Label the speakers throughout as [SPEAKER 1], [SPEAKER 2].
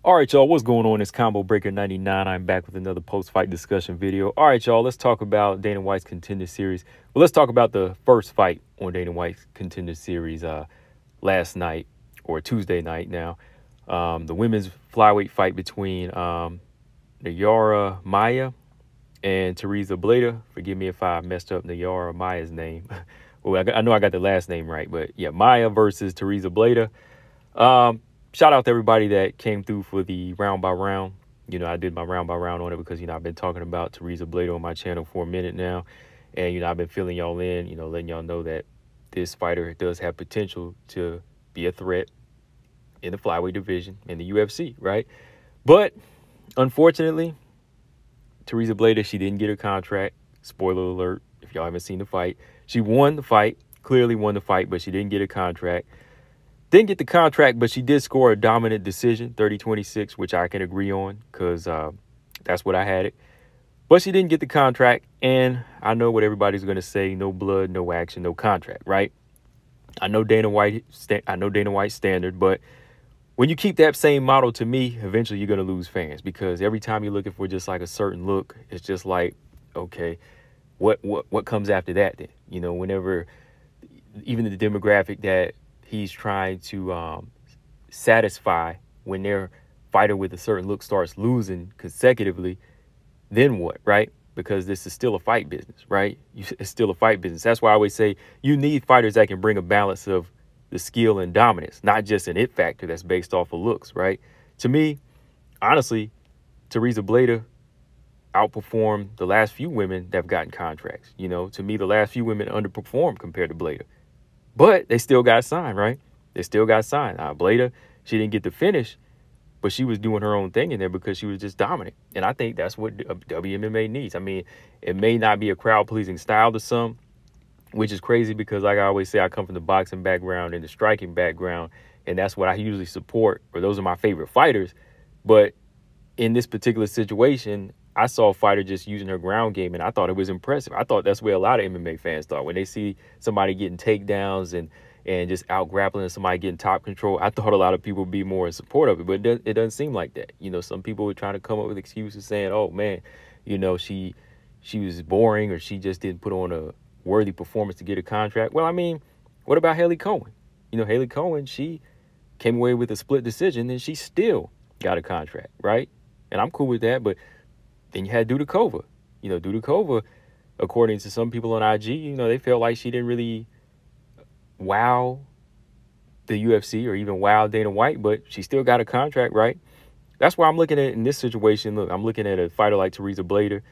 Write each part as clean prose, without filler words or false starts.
[SPEAKER 1] All right, y'all, what's going on? It's Combo Breaker 99. I'm back with another post-fight discussion video. All right, y'all, let's talk about Dana White's Contender Series. Well, let's talk about the first fight on Dana White's Contender Series last night, or Tuesday night now. The women's flyweight fight between Nayara Maia and Tereza Bleda. Forgive me if I messed up Nayara Maia's name. Well, I know I got the last name right, but yeah, Maia versus Tereza Bleda. Shout out to everybody that came through for the round by round. You know, I did my round by round on it because, you know, I've been talking about Tereza Bleda on my channel for a minute now. And, you know, I've been filling y'all in, you know, letting y'all know that this fighter does have potential to be a threat in the flyweight division in the UFC, right? But unfortunately, Tereza Bleda, she didn't get her contract. Spoiler alert, if y'all haven't seen the fight. She won the fight, clearly won the fight, but she didn't get a contract. Didn't get the contract, but she did score a dominant decision, 30-26, which I can agree on because that's what I had it. But she didn't get the contract, and I know what everybody's going to say, no blood, no action, no contract, right? I know Dana White's standard, but when you keep that same model to me, eventually you're going to lose fans because every time you're looking for just like a certain look, it's just like, okay, what comes after that then? You know, whenever even the demographic that he's trying to satisfy, when their fighter with a certain look starts losing consecutively, then what, right? Because this is still a fight business, right? It's still a fight business. That's why I always say you need fighters that can bring a balance of the skill and dominance, not just an it factor that's based off of looks, right? To me, honestly, Tereza Bleda outperformed the last few women that have gotten contracts. You know, to me, the last few women underperformed compared to Bleda. But they still got signed, right? They still got signed. Bleda, she didn't get the finish, but she was doing her own thing in there because she was just dominant. And I think that's what WMMA needs. I mean, it may not be a crowd-pleasing style to some, which is crazy because, like I always say, I come from the boxing background and the striking background, and that's what I usually support, or those are my favorite fighters. But in this particular situation, I saw a fighter just using her ground game, and I thought it was impressive. I thought that's where a lot of MMA fans thought. When they see somebody getting takedowns and just out-grappling somebody getting top control, I thought a lot of people would be more in support of it, but it doesn't seem like that. You know, some people were trying to come up with excuses saying, oh, man, you know, she was boring or she just didn't put on a worthy performance to get a contract. Well, I mean, what about Haley Cohen? You know, Haley Cohen, she came away with a split decision, and she still got a contract, right? And I'm cool with that, but then you had Dudakova. You know, Dudakova, according to some people on IG, you know, they felt like she didn't really wow the UFC or even wow Dana White, but she still got a contract, right? That's why I'm looking at it in this situation. Look, I'm looking at a fighter like Tereza Bleda.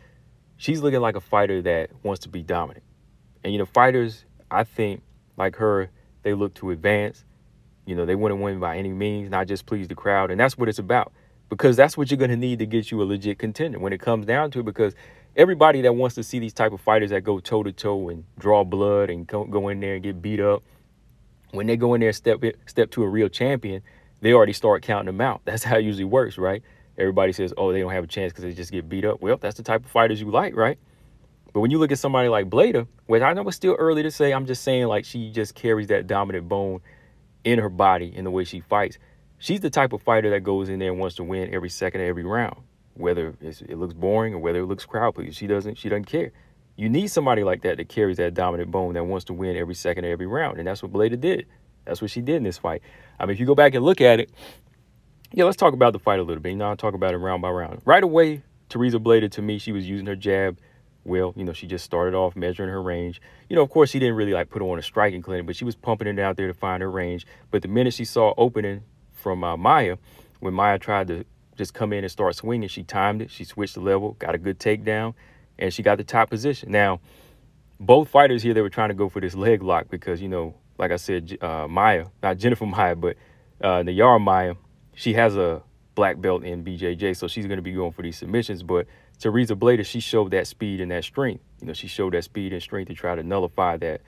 [SPEAKER 1] She's looking like a fighter that wants to be dominant. And, you know, fighters, I think, like her, they look to advance. You know, they want to win by any means, not just please the crowd. And that's what it's about. Because that's what you're going to need to get you a legit contender when it comes down to it. Because everybody that wants to see these type of fighters that go toe-to-toe and draw blood and go in there and get beat up, when they go in there and step to a real champion, they already start counting them out. That's how it usually works, right? Everybody says, oh, they don't have a chance because they just get beat up. Well, that's the type of fighters you like, right? But when you look at somebody like Bleda, which I know it's still early to say, I'm just saying like she just carries that dominant bone in her body in the way she fights. She's the type of fighter that goes in there and wants to win every second of every round, whether it looks boring or whether it looks crowd pleasing. She doesn't care. You need somebody like that that carries that dominant bone that wants to win every second of every round, and that's what Bleda did. That's what she did in this fight. I mean, if you go back and look at it, yeah, let's talk about the fight a little bit. You know, I'll talk about it round by round. Right away, Tereza Bleda, to me, she was using her jab well. You know, she just started off measuring her range. You know, of course, she didn't really like put on a striking clinic, but she was pumping it out there to find her range. But the minute she saw opening from Maia, when Maia tried to just come in and start swinging, she timed it. She switched the level, got a good takedown, and she got the top position. Now, both fighters here, they were trying to go for this leg lock because, you know, like I said, Maia, not Jennifer Maia, but Nayara Maia, she has a black belt in BJJ, so she's going to be going for these submissions. But Tereza Bleda, she showed that speed and that strength. You know, she showed that speed and strength to try to nullify that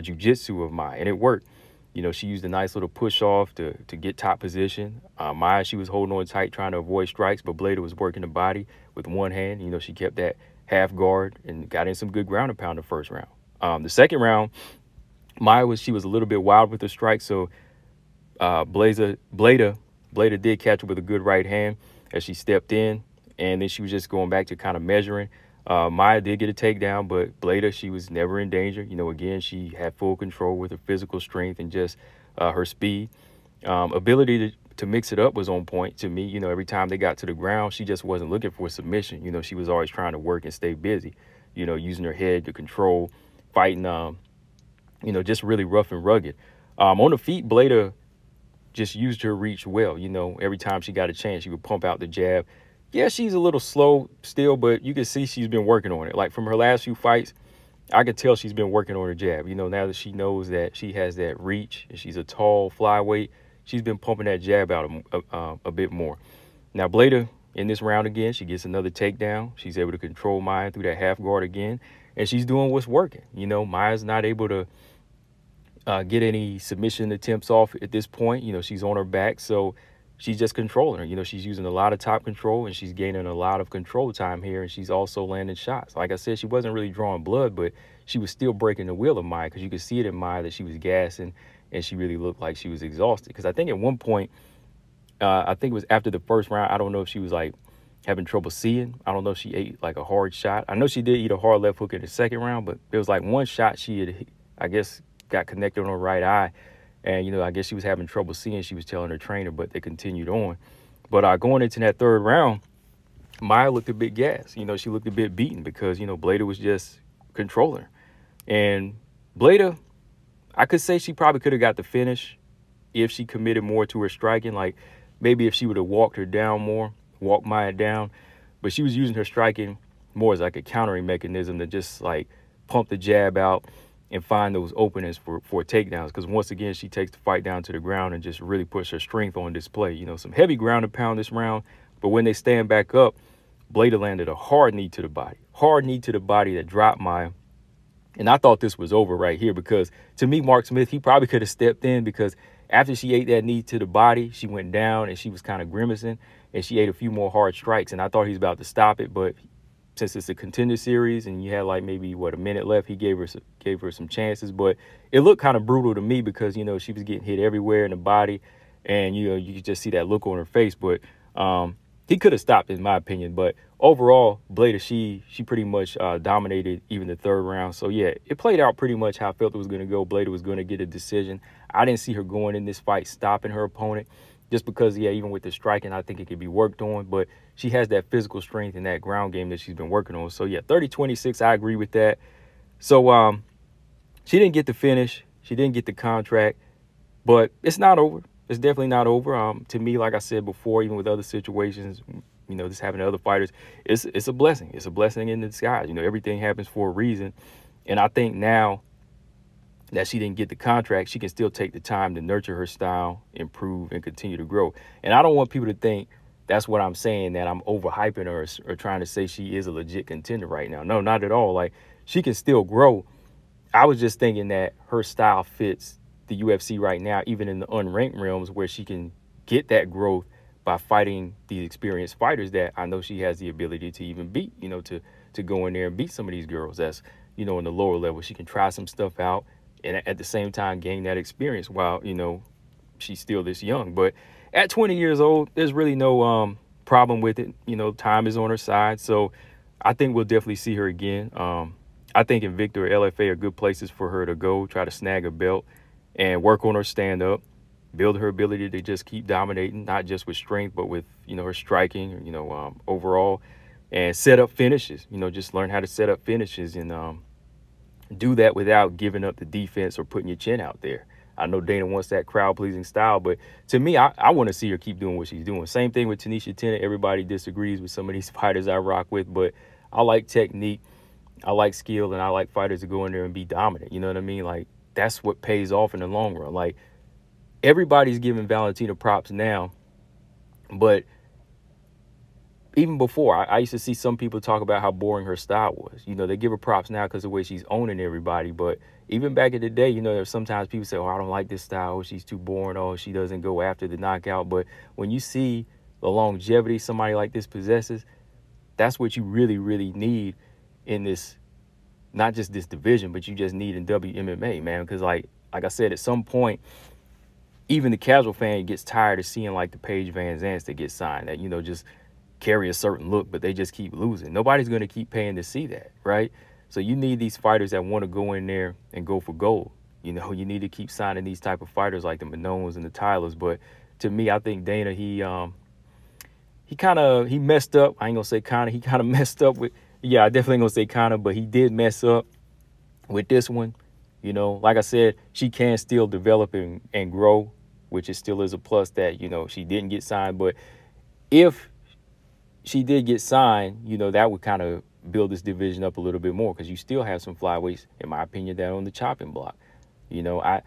[SPEAKER 1] jiu-jitsu of Maia, and it worked. You know, she used a nice little push off to get top position. Maia, she was holding on tight, trying to avoid strikes, but Bleda was working the body with one hand. You know, she kept that half guard and got in some good ground and pound the first round. The second round, Maia she was a little bit wild with the strike, so Bleda Bleda did catch her with a good right hand as she stepped in, and then she was just going back to kind of measuring. Maia did get a takedown, but Bleda, she was never in danger. Again, she had full control with her physical strength and just her speed. Ability to mix it up was on point to me. Every time they got to the ground, she just wasn't looking for submission. She was always trying to work and stay busy, using her head to control, fighting, just really rough and rugged. On the feet, Bleda just used her reach well. Every time she got a chance, she would pump out the jab. Yeah, she's a little slow still, but you can see she's been working on it. Like from her last few fights, I could tell she's been working on her jab. Now that she knows that she has that reach and she's a tall flyweight, she's been pumping that jab out a bit more. Now, Bleda, in this round again, she gets another takedown. She's able to control Maia through that half guard again, and she's doing what's working. Maia's not able to get any submission attempts off at this point. She's on her back, so she's just controlling her. She's using a lot of top control, and she's gaining a lot of control time here, and she's also landing shots. Like I said, she wasn't really drawing blood, but she was still breaking the will of Maia, because you could see it in Maia that she was gassing, and she really looked like she was exhausted. Because I think at one point, I think it was after the first round, I don't know if she was like having trouble seeing. I don't know if she ate like a hard shot. I know she did eat a hard left hook in the second round, but there was like one shot she had, I guess, got connected on her right eye. And, I guess she was having trouble seeing. She was telling her trainer, but they continued on. But going into that third round, Maia looked a bit gassed. She looked a bit beaten because, Bleda was just controlling her. And Bleda, I could say she probably could have got the finish if she committed more to her striking. Like maybe if she would have walked her down more, walked Maia down. But she was using her striking more as like a countering mechanism to just like pump the jab out and find those openings for takedowns. Because once again, she takes the fight down to the ground and just really puts her strength on display. Some heavy ground and pound this round. But when they stand back up, Bleda landed a hard knee to the body. Hard knee to the body that dropped Maia. And I thought this was over right here, because to me, Mark Smith, he probably could have stepped in, because after she ate that knee to the body, she went down and she was kind of grimacing, and she ate a few more hard strikes. And I thought he was about to stop it, but since it's a contender series and you had like maybe a minute left, he gave her some chances. But it looked kind of brutal to me, because she was getting hit everywhere in the body, and you could just see that look on her face. But he could have stopped, in my opinion. But overall, Bleda, she pretty much dominated even the third round. So yeah, it played out pretty much how I felt it was going to go. Bleda was going to get a decision. I didn't see her going in this fight stopping her opponent, just because, yeah, even with the striking, I think it could be worked on. But she has that physical strength and that ground game that she's been working on. So, yeah, 30-26, I agree with that. So, she didn't get the finish. She didn't get the contract. But it's not over. It's definitely not over. To me, like I said before, even with other situations, this happened to other fighters, it's a blessing. It's a blessing in disguise. Everything happens for a reason. And I think now that she didn't get the contract, she can still take the time to nurture her style, improve, and continue to grow. And I don't want people to think that's what I'm saying, that I'm overhyping her or trying to say she is a legit contender right now. No, not at all. Like, she can still grow. I was just thinking that her style fits the UFC right now, even in the unranked realms, where she can get that growth by fighting these experienced fighters that I know she has the ability to even beat, to go in there and beat some of these girls that's, in the lower level. She can try some stuff out and at the same time gain that experience while, she's still this young. But at 20 years old, there's really no problem with it. Time is on her side. So I think we'll definitely see her again. I think Invicta or LFA are good places for her to go, try to snag a belt and work on her stand-up, build her ability to just keep dominating, not just with strength, but with, her striking, overall, and set up finishes, just learn how to set up finishes and do that without giving up the defense or putting your chin out there. I know Dana wants that crowd-pleasing style, but to me, I want to see her keep doing what she's doing. Same thing with Tanisha Tennant. Everybody disagrees with some of these fighters I rock with, but I like technique, I like skill, and I like fighters to go in there and be dominant. You know what I mean? Like, that's what pays off in the long run. Like, everybody's giving Valentina props now, but even before, I used to see some people talk about how boring her style was. They give her props now because of the way she's owning everybody. But even back in the day, there's sometimes people say, oh, I don't like this style. Oh, she's too boring. Oh, she doesn't go after the knockout. But when you see the longevity somebody like this possesses, that's what you really, really need in this, not just this division, but you just need in WMMA, man. Because like I said, at some point, even the casual fan gets tired of seeing like the Paige Van Zants that get signed that, just carry a certain look, but they just keep losing. Nobody's going to keep paying to see that, right? So you need these fighters that want to go in there and go for gold. You need to keep signing these type of fighters like the Manones and the Tylers. But to me, I think Dana, he messed up. I ain't gonna say kind of. He kind of messed up with. Yeah, I definitely ain't gonna say kind of, but he did mess up with this one. Like I said, she can still develop and grow, which is still is a plus that, she didn't get signed. But if she did get signed, that would kind of build this division up a little bit more, because you still have some flyweights, in my opinion, that are on the chopping block. I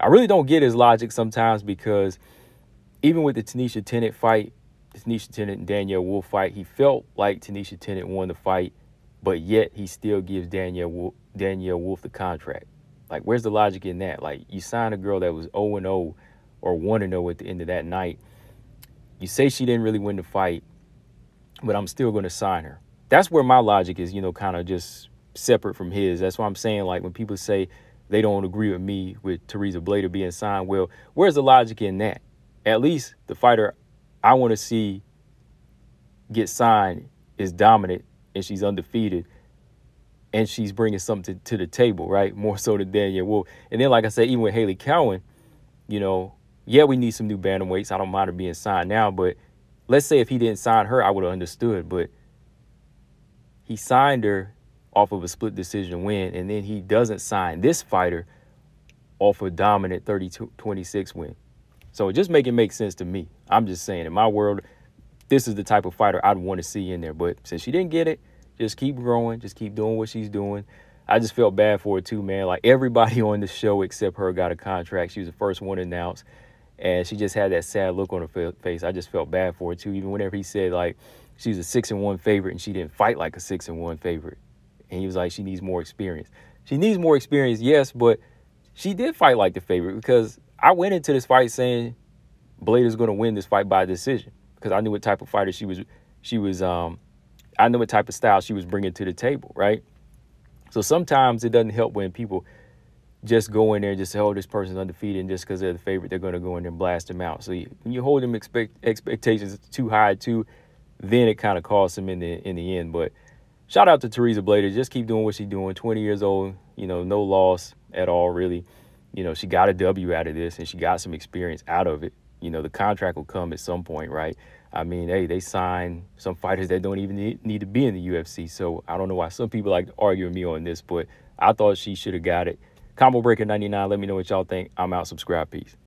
[SPEAKER 1] really don't get his logic sometimes, because even with the Tanisha Tennant fight, Tanisha Tennant and Danielle Wolf fight, he felt like Tanisha Tennant won the fight, but yet he still gives Danielle Wolf the contract. Like, where's the logic in that? Like, you sign a girl that was 0-0 or 1-0 at the end of that night. You say she didn't really win the fight, but I'm still going to sign her. That's where my logic is, kind of just separate from his. That's why I'm saying, like, when people say they don't agree with me with Tereza Bleda being signed, well, where's the logic in that? At least the fighter I want to see get signed is dominant, and she's undefeated, and she's bringing something to the table, right? More so than Danielle Wolf. And then, like I said, even with Haley Cowan, yeah, we need some new bantamweights. I don't mind her being signed now, but let's say if he didn't sign her, I would have understood. But he signed her off of a split decision win, and then he doesn't sign this fighter off a dominant 30-26 win. So just make it make sense to me. I'm just saying, in my world, this is the type of fighter I'd want to see in there. But since she didn't get it, just keep growing. Just keep doing what she's doing. I just felt bad for her too, man. Like, everybody on the show except her got a contract. She was the first one announced, and she just had that sad look on her face. I just felt bad for her too. Even whenever he said, like, she was a 6-1 favorite and she didn't fight like a 6-1 favorite. And he was like, she needs more experience. She needs more experience, yes, but she did fight like the favorite, because I went into this fight saying Bleda's going to win this fight by decision, because I knew what type of fighter she was. I knew what type of style she was bringing to the table, right? So sometimes it doesn't help when people just go in there and just say, oh, this person's undefeated, and just because they're the favorite, they're going to go in there and blast them out. So when you hold them expectations too high too, then it kind of costs them in the end. But shout out to Tereza Bleda. Just keep doing what she's doing. 20 years old, no loss at all, really. She got a W out of this, and she got some experience out of it. The contract will come at some point, right? I mean, hey, they sign some fighters that don't even need to be in the UFC. So I don't know why some people like to argue with me on this, but I thought she should have got it. Combo Breaker 99, let me know what y'all think. I'm out. Subscribe. Peace.